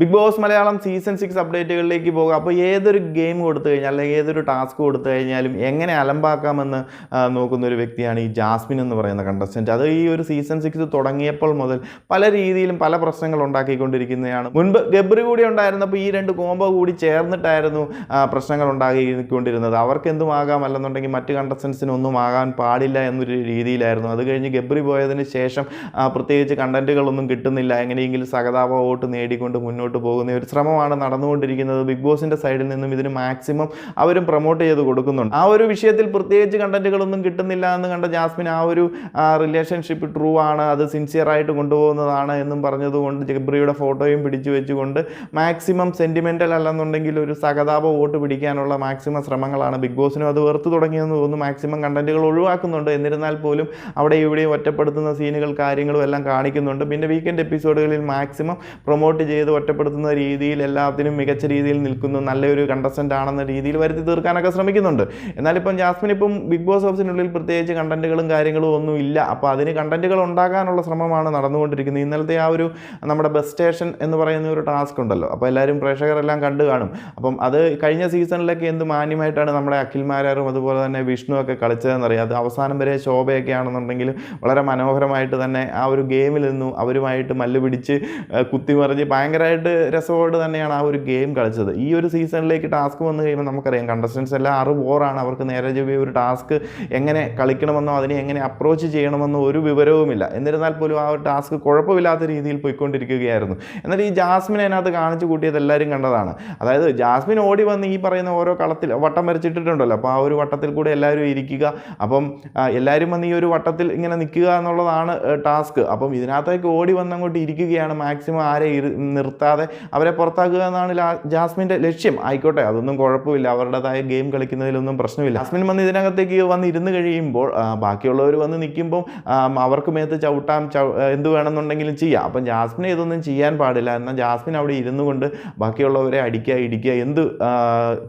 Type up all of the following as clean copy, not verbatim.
Big boss Malayalam season 6 അപ്ഡേറ്റുകളിലേക്ക് പോകുക. അപ്പോൾ ഏതൊരു ഗെയിം കൊടുത്തു കഴിഞ്ഞാൽ അല്ലെങ്കിൽ ഏതൊരു ടാസ്ക് കൊടുത്തു കഴിഞ്ഞാലും എങ്ങനെ അലമ്പാക്കാമെന്ന് നോക്കുന്ന ഒരു വ്യക്തിയാണ് ഈ ജാസ്മിൻ എന്ന് പറയുന്ന കണ്ടസ്റ്റൻറ്റ്. അത് ഈ ഒരു സീസൺ 6 തുടങ്ങിയപ്പോൾ മുതൽ പല രീതിയിലും പല പ്രശ്നങ്ങൾ ഉണ്ടാക്കിക്കൊണ്ടിരിക്കുന്നതാണ്. മുൻപ് ഗബ്രി കൂടി ഉണ്ടായിരുന്നപ്പോൾ ഈ രണ്ട് കോംബോ കൂടി ചേർന്നിട്ടായിരുന്നു പ്രശ്നങ്ങൾ ഉണ്ടാക്കിക്കൊണ്ടിരുന്നത്. അവർക്ക് എന്തുമാകാം, അല്ലെന്നുണ്ടെങ്കിൽ മറ്റ് കണ്ടസ്റ്റൻസിന് ഒന്നും ആകാൻ പാടില്ല എന്നൊരു രീതിയിലായിരുന്നു. അത് കഴിഞ്ഞ് ഗബ്രി പോയതിന് ശേഷം പ്രത്യേകിച്ച് കണ്ടന്റുകളൊന്നും കിട്ടുന്നില്ല, എങ്ങനെയെങ്കിലും സഹതാപ വോട്ട് നേടിക്കൊണ്ട് മുന്നോട്ട് പോകുന്ന ഒരു ശ്രമമാണ് നടന്നുകൊണ്ടിരിക്കുന്നത്. ബിഗ് ബോസിന്റെ സൈഡിൽ നിന്നും ഇതിന് മാക്സിമം അവരും പ്രൊമോട്ട് ചെയ്ത് കൊടുക്കുന്നുണ്ട്. ആ ഒരു വിഷയത്തിൽ പ്രത്യേകിച്ച് കണ്ടന്റുകളൊന്നും കിട്ടുന്നില്ല എന്ന് കണ്ട ജാസ്മിൻ ആ ഒരു റിലേഷൻഷിപ്പ് ട്രൂ ആണ്, അത് സിൻസിയർ ആയിട്ട് കൊണ്ടുപോകുന്നതാണ് എന്നും പറഞ്ഞതുകൊണ്ട് ഗബ്രിയുടെ ഫോട്ടോയും പിടിച്ചു വെച്ചുകൊണ്ട് മാക്സിമം സെന്റിമെന്റൽ അല്ലെന്നുണ്ടെങ്കിൽ ഒരു സഹതാപ വോട്ട് പിടിക്കാനുള്ള മാക്സിമം ശ്രമങ്ങളാണ് ബിഗ് ബോസിനും അത് വെറുത്ത് തുടങ്ങിയെന്ന് തോന്നുന്നു. മാക്സിമം കണ്ടന്റുകൾ ഒഴിവാക്കുന്നുണ്ട്. എന്നിരുന്നാൽ പോലും അവിടെ ഇവിടെയും ഒറ്റപ്പെടുത്തുന്ന സീനുകൾ കാര്യങ്ങളും എല്ലാം കാണിക്കുന്നുണ്ട്. പിന്നെ വീക്കെൻഡ് എപ്പിസോഡുകളിൽ മാക്സിമം പ്രൊമോട്ട് ചെയ്ത് ഒറ്റപ്പെടുത്തുന്ന രീതിയിൽ എല്ലാത്തിനും മികച്ച രീതിയിൽ നിൽക്കുന്ന നല്ലൊരു കണ്ടസ്റ്റൻ്റ് ആണെന്ന രീതിയിൽ വരുത്തി തീർക്കാനൊക്കെ ശ്രമിക്കുന്നുണ്ട്. എന്നാലിപ്പം ജാസ്മിൻ ഇപ്പം ബിഗ് ബോസ് ഹൗസിനുള്ളിൽ പ്രത്യേകിച്ച് കണ്ടന്റുകളും കാര്യങ്ങളും ഒന്നും ഇല്ല. അപ്പോൾ അതിന് കണ്ടന്റുകൾ ഉണ്ടാക്കാനുള്ള ശ്രമമാണ് നടന്നുകൊണ്ടിരിക്കുന്നത്. ഇന്നലത്തെ ആ ഒരു നമ്മുടെ ബസ് സ്റ്റേഷൻ എന്ന് പറയുന്ന ഒരു ടാസ്ക് ഉണ്ടല്ലോ, അപ്പോൾ എല്ലാവരും പ്രേക്ഷകരെല്ലാം കണ്ടു കാണും. അപ്പം അത് കഴിഞ്ഞ സീസണിലൊക്കെ എന്ത് മാന്യമായിട്ടാണ് നമ്മുടെ അഖിൽമാരും അതുപോലെ തന്നെ വിഷ്ണു ഒക്കെ കളിച്ചതെന്നറിയാം. അത് അവസാനം വരെ ശോഭയൊക്കെ ആണെന്നുണ്ടെങ്കിലും വളരെ മനോഹരമായിട്ട് തന്നെ ആ ഒരു ഗെയിമിൽ നിന്നും അവരുമായിട്ട് മല്ലുപിടിച്ച് കുത്തിമറിഞ്ഞ് ഭയങ്കരമായിട്ട് രസമോട് തന്നെയാണ് ആ ഒരു ഗെയിം കളിച്ചത്. ഈ ഒരു സീസണിലേക്ക് ടാസ്ക് വന്നു കഴിയുമ്പോൾ നമുക്കറിയാം കണ്ടസ്റ്റൻസ് എല്ലാം ബോറാണ്. അവർക്ക് നേരെ ചൊവ്വേ ഒരു ടാസ്ക് എങ്ങനെ കളിക്കണമെന്നോ അതിനെ എങ്ങനെ അപ്രോച്ച് ചെയ്യണമെന്നോ ഒരു വിവരവുമില്ല. എന്നിരുന്നാൽ പോലും ആ ഒരു ടാസ്ക് കുഴപ്പമില്ലാത്ത രീതിയിൽ പോയിക്കൊണ്ടിരിക്കുകയായിരുന്നു. എന്നാൽ ഈ ജാസ്മിൻ അതിനകത്ത് കാണിച്ചു കൂട്ടിയത് എല്ലാവരും കണ്ടതാണ്. അതായത് ജാസ്മിൻ ഓടി വന്ന് ഈ പറയുന്ന ഓരോ കളത്തിൽ വട്ടം വരച്ചിട്ടിട്ടുണ്ടല്ലോ, അപ്പോൾ ആ ഒരു വട്ടത്തിൽ കൂടെ എല്ലാവരും ഇരിക്കുക. അപ്പം എല്ലാവരും വന്ന് ഈ ഒരു വട്ടത്തിൽ ഇങ്ങനെ നിൽക്കുക എന്നുള്ളതാണ് ടാസ്ക്. അപ്പം ഇതിനകത്തേക്ക് ഓടി വന്ന് അങ്ങോട്ട് ഇരിക്കുകയാണ്. മാക്സിമം ആരെ നിർത്താതെ അവരെ പുറത്താക്കുക എന്നാണ് ജാസ്മിൻ്റെ ലക്ഷ്യം. ആയിക്കോട്ടെ, അതൊന്നും കുഴപ്പമില്ല, അവരുടേതായ ഗെയിം കളിക്കുന്നതിലൊന്നും പ്രശ്നമില്ല. ജാസ്മിൻ വന്ന് ഇതിനകത്തേക്ക് വന്ന് ഇരുന്ന് കഴിയുമ്പോൾ ബാക്കിയുള്ളവർ വന്ന് നിൽക്കുമ്പോൾ അവർക്ക് മേത്ത് ചവിട്ടാം, എന്ത് വേണമെന്നുണ്ടെങ്കിലും ചെയ്യാം. അപ്പം ജാസ്മിനെ ഇതൊന്നും ചെയ്യാൻ പാടില്ല. എന്നാൽ ജാസ്മിൻ അവിടെ ഇരുന്നു കൊണ്ട് ബാക്കിയുള്ളവരെ അടിക്കുക, ഇടിക്കുക, എന്ത്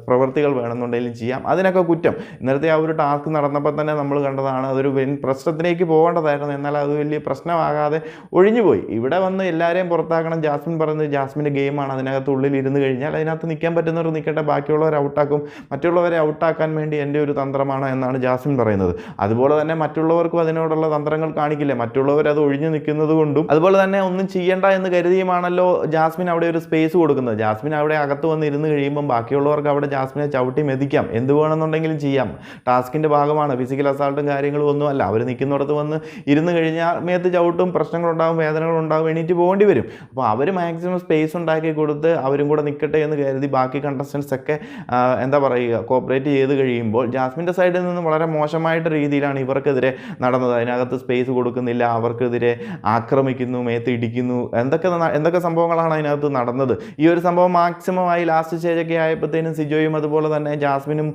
പ്രവൃത്തികൾ വേണമെന്നുണ്ടെങ്കിലും ചെയ്യാം. അതിനൊക്കെ കുറ്റം. ഇന്നലത്തെ ആ ഒരു ടാസ്ക് നടന്നപ്പോൾ തന്നെ നമ്മൾ കണ്ടതാണ്. അതൊരു പ്രശ്നത്തിലേക്ക് പോകേണ്ടതായിരുന്നു. എന്നാൽ അത് വലിയ പ്രശ്നമാകാതെ ഒഴിഞ്ഞുപോയി. ഇവിടെ വന്ന് എല്ലാവരെയും പുറത്താക്കണം. ജാസ്മിൻ പറയുന്നത് ജാസ്മിൻ്റെ ഗെയിമാണ്, അതിനകത്ത് ഉള്ളിൽ ഇരുന്ന് കഴിഞ്ഞാൽ അതിനകത്ത് നിൽക്കാൻ പറ്റുന്നവർ നിൽക്കട്ടെ, ബാക്കിയുള്ളവരെ ഔട്ടാക്കും, മറ്റുള്ളവരെ ഔട്ടാക്കാൻ വേണ്ടി എൻ്റെ ഒരു തന്ത്രമാണ് എന്നാണ് ജാസ്മിൻ പറയുന്നത്. അതുപോലെ തന്നെ മറ്റുള്ളവർക്കും അതിനോടുള്ള തന്ത്രങ്ങൾ കാണിക്കില്ലേ, മറ്റുള്ളവർ അത് ഒഴിഞ്ഞു നിൽക്കുന്നത് കൊണ്ടും അതുപോലെ തന്നെ ഒന്നും ചെയ്യേണ്ട എന്ന് കരുതിയുമാണല്ലോ ജാസ്മിൻ അവിടെ ഒരു സ്പേസ് കൊടുക്കുന്നത്. ജാസ്മിൻ അവിടെ അകത്ത് വന്ന് ഇരുന്ന് കഴിയുമ്പം ബാക്കിയുള്ളവർക്ക് അവിടെ ജാസ്മിനെ ചവിട്ടി മെതിക്കാം, എന്ത് വേണമെന്നുണ്ടെങ്കിലും ചെയ്യാം. ടാസ്കിൻ്റെ ഭാഗമാണ്, ഫിസിക്കൽ അസാൾട്ടും കാര്യങ്ങളും ഒന്നുമല്ല. അവർ നിൽക്കുന്നിടത്ത് വന്ന് ഇരുന്ന് കഴിഞ്ഞാൽ മേത്ത് ചവിട്ടും, പ്രശ്നങ്ങളുണ്ടാകും, വേദനകളുണ്ടാകും, എണീറ്റ് പോകേണ്ടി വരും. അപ്പോൾ അവർ മാക്സിമം സ്പേസ് ഉണ്ടാക്കി കൊടുത്ത് അവരും കൂടെ നിൽക്കട്ടെ എന്ന് കരുതി ബാക്കി കണ്ടസ്റ്റൻസ് ഒക്കെ എന്താ പറയുക കോപ്പറേറ്റ് ചെയ്ത് കഴിയുമ്പോൾ ജാസ്മിൻ്റെ സൈഡിൽ നിന്ന് വളരെ മോശമായിട്ട് രീതിയിലാണ് ഇവർക്കെതിരെ നടന്നത്. അതിനകത്ത് സ്പേസ് കൊടുക്കുന്നില്ല, അവർക്കെതിരെ ആക്രമിക്കുന്നു, മേത്ത് ഇടിക്കുന്നു, എന്തൊക്കെ സംഭവങ്ങളാണ് അതിനകത്ത് നടന്നത്. ഈ ഒരു സംഭവം മാക്സിമമായി ലാസ്റ്റ് സ്റ്റേജൊക്കെ ആയപ്പോഴത്തേനും സിജോയും അതുപോലെ തന്നെ ജാസ്മിനും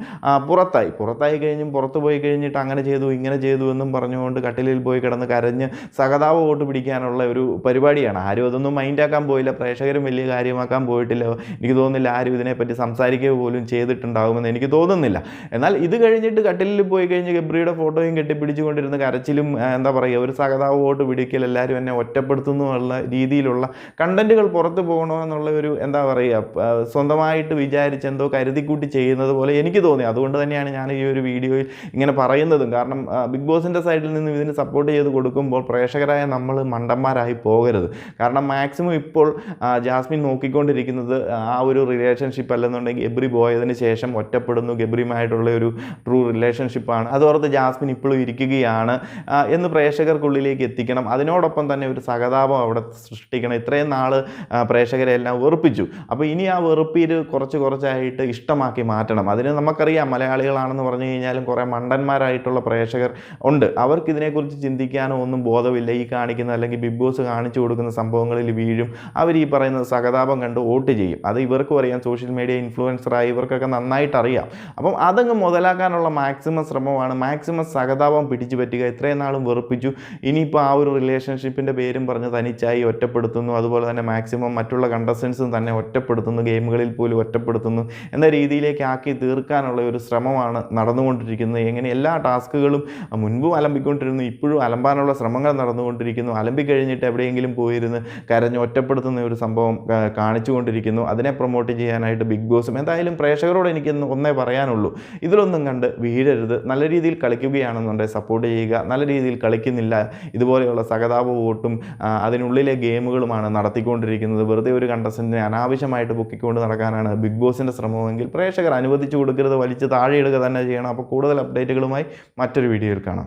പുറത്തായി കഴിഞ്ഞും പുറത്ത് പോയി കഴിഞ്ഞിട്ട് അങ്ങനെ ചെയ്തു ഇങ്ങനെ ചെയ്തു എന്നും പറഞ്ഞുകൊണ്ട് കട്ടിലിൽ പോയി കിടന്ന് കരഞ്ഞ് സഹതാപ വോട്ട് പിടിക്കാനുള്ള ഒരു പരിപാടിയാണ്. ആരും അതൊന്നും മൈൻഡാക്കാൻ പോയില്ല, പ്രേക്ഷകരും വലിയ കാര്യമാക്കാൻ പോയിട്ടില്ല. എനിക്ക് തോന്നുന്നില്ല ആരും ഇതിനെപ്പറ്റി സംസാരിക്കുക പോലും ചെയ്തിട്ടുണ്ടാകുമെന്ന് എനിക്ക് തോന്നുന്നില്ല. എന്നാൽ ഇത് കഴിഞ്ഞിട്ട് കട്ടിലിൽ പോയി കഴിഞ്ഞ് ഗബ്രിയുടെ ഫോട്ടോയും കെട്ടിപ്പിടിച്ചുകൊണ്ടിരുന്ന കരച്ചിലും എന്താ പറയുക ഒരു സഹതാപ വോട്ട് പിടിക്കൽ, എല്ലാവരും എന്നെ ഒറ്റപ്പെടുത്തുന്നു എന്നുള്ള രീതിയിലുള്ള കണ്ടന്റുകൾ പുറത്ത് പോകണമെന്നുള്ള ഒരു എന്താ പറയുക സ്വന്തമായിട്ട് വിചാരിച്ച് എന്തോ കരുതിക്കൂട്ടി ചെയ്യുന്നത് പോലെ എനിക്ക് തോന്നി. അതുകൊണ്ട് തന്നെയാണ് ഞാൻ ഈ ഒരു വീഡിയോയിൽ ഇങ്ങനെ പറയുന്നതും. കാരണം ബിഗ് ബോസിൻ്റെ സൈഡിൽ നിന്നും ഇതിന് സപ്പോർട്ട് ചെയ്ത് കൊടുക്കുമ്പോൾ പ്രേക്ഷകരായ നമ്മൾ മണ്ടന്മാരായി പോകരുത്. കാരണം മാക്സിമം ഇപ്പോൾ ജാസ്മിൻ നോക്കിക്കൊണ്ടിരിക്കുന്നത് ആ ഒരു റിലേഷൻഷിപ്പ് അല്ലെന്നുണ്ടെങ്കിൽ ഗബ്രി പോയതിന് ശേഷം ഒറ്റപ്പെടുന്നു, ഗബ്രിയുമായിട്ടുള്ള ഒരു ട്രൂ റിലേഷൻഷിപ്പാണ്, അതോർത്ത് ജാസ്മിൻ ഇപ്പോഴും ഇരിക്കുകയാണ് എന്ന് പ്രേക്ഷകർക്കുള്ളിലേക്ക് എത്തിക്കണം. അതിനോടൊപ്പം തന്നെ ഒരു സഹതാപം അവിടെ സൃഷ്ടിക്കണം. ഇത്രയും നാൾ പ്രേക്ഷകരെ എല്ലാം വെറുപ്പിച്ചു. അപ്പോൾ ഇനി ആ വെറുപ്പിൽ കുറച്ചായിട്ട് ഇഷ്ടമാക്കി മാറ്റണം. അതിന് നമുക്കറിയാം മലയാളികളാണെന്ന് പറഞ്ഞു കഴിഞ്ഞാലും കുറേ മണ്ടന്മാരായിട്ടുള്ള പ്രേക്ഷകർ ഉണ്ട്. അവർക്ക് ഇതിനെക്കുറിച്ച് ചിന്തിക്കാനോ ഒന്നും ബോധമില്ല. ഈ കാണിക്കുന്ന അല്ലെങ്കിൽ ബിഗ് ബോസ് കാണിച്ചു കൊടുക്കുന്ന സംഭവങ്ങളിൽ വീഴും. അവർ ഈ പറയുന്നത് സഹതാപം കണ്ട് വോട്ട് ചെയ്യും. അത് ഇവർക്കും അറിയാം, സോഷ്യൽ മീഡിയ ഇൻഫ്ലുവൻസറായി ഇവർക്കൊക്കെ നന്നായിട്ട് അറിയാം. അപ്പം അതങ്ങ് മുതലാക്കാനുള്ള മാക്സിമം ശ്രമമാണ്, മാക്സിമം സഹതാപം പിടിച്ചു പറ്റുക. ഇത്രയും നാളും വെറുപ്പിച്ചു, ഇനിയിപ്പോൾ ആ ഒരു റിലേഷൻഷിപ്പിൻ്റെ പേരും പറഞ്ഞ് തനിച്ചായി ഒറ്റപ്പെടുത്തുന്നു. അതുപോലെ തന്നെ മാക്സിമം മറ്റുള്ള കണ്ടസ്റ്റൻസും തന്നെ ഒറ്റപ്പെടുത്തുന്നു, ഗെയിമുകളിൽ പോലും ഒറ്റപ്പെടുത്തുന്നു എന്ന രീതിയിലേക്ക് ആക്കി തീർക്കാനുള്ള ഒരു ശ്രമമാണ് നടന്നുകൊണ്ടിരിക്കുന്നത്. എങ്ങനെ എല്ലാ ടാസ്കുകളും മുൻപും അലമ്പിക്കൊണ്ടിരുന്നു, ഇപ്പോഴും അലമ്പാനുള്ള ശ്രമങ്ങൾ നടന്നുകൊണ്ടിരിക്കുന്നു. അലമ്പിക്കഴിഞ്ഞിട്ട് എവിടെയെങ്കിലും പോയിരുന്ന് കരഞ്ഞ് ഒറ്റപ്പെടുത്തുന്ന ഒരു സംഭവം സംഭവം കാണിച്ചുകൊണ്ടിരിക്കുന്നു. അതിനെ പ്രൊമോട്ട് ചെയ്യാനായിട്ട് ബിഗ് ബോസും. എന്തായാലും പ്രേക്ഷകരോട് എനിക്ക് ഒന്നേ പറയാനുള്ളൂ, ഇതിലൊന്നും കണ്ട് വീഴരുത്. നല്ല രീതിയിൽ കളിക്കുകയാണെന്നുണ്ടെങ്കിൽ സപ്പോർട്ട് ചെയ്യുക. നല്ല രീതിയിൽ കളിക്കുന്നില്ല, ഇതുപോലെയുള്ള സഹതാപ വോട്ടും അതിനുള്ളിലെ ഗെയിമുകളുമാണ് നടത്തിക്കൊണ്ടിരിക്കുന്നത്. വെറുതെ ഒരു കണ്ടസ്റ്റൻറ്റിനെ അനാവശ്യമായിട്ട് പൊക്കിക്കൊണ്ട് നടക്കാനാണ് ബിഗ് ബോസിൻ്റെ ശ്രമമെങ്കിൽ പ്രേക്ഷകർ അനുവദിച്ചു കൊടുക്കരുത്, വലിച്ച് താഴെയിടുക തന്നെ ചെയ്യണം. അപ്പോൾ കൂടുതൽ അപ്ഡേറ്റുകളുമായി മറ്റൊരു വീഡിയോയിൽ കാണാം.